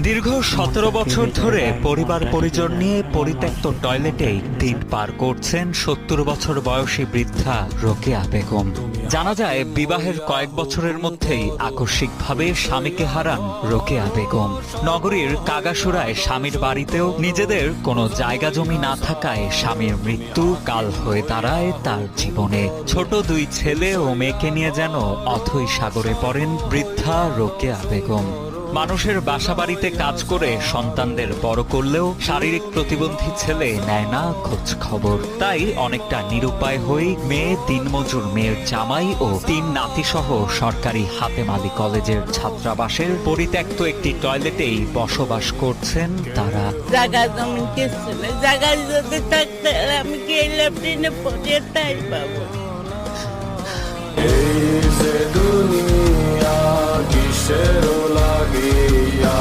দীর্ঘ ১৭ বছর ধরে পরিবার পরিজন নিয়ে পরিত্যক্ত টয়লেটেই দিন পার করছেন ৭০ বছর বয়সী বৃদ্ধা রোকেয়া বেগম। জানা যায় বিবাহের কয়েক বছরের মধ্যেই আকস্মিকভাবে স্বামীকে হারান রোকেয়া বেগম। নগরীর কাগাসুরায় স্বামীর বাড়িতেও নিজেদের কোনো জায়গা জমি না থাকায় স্বামীর মৃত্যু কাল হয়ে দাঁড়ায় তার জীবনে। ছোট দুই ছেলে ও মেয়েকে নিয়ে যেন অথৈ সাগরে পড়েন বৃদ্ধা রোকেয়া বেগম। মানুষের বাসাবাড়িতে কাজ করে সন্তানদের বড় করলেও শারীরিক প্রতিবন্ধী ছেলে নেয় না খোঁজ খবর। তাই অনেকটা নিরুপায় হয়ে মেয়ে দিনমজুর মেয়ের জামাই ও ৩ নাতিসহ সরকারি হাতেমালি কলেজের ছাত্রাবাসের পরিত্যক্ত একটি টয়লেটেই বসবাস করছেন তারা। জায়গা জমি কিছু নেই, জায়গা যদি থাকতে আমি কি এই ল্যাপটিনে পড়ে তাই পাবো। এই যে দুনিয়া কিসের লাগিয়া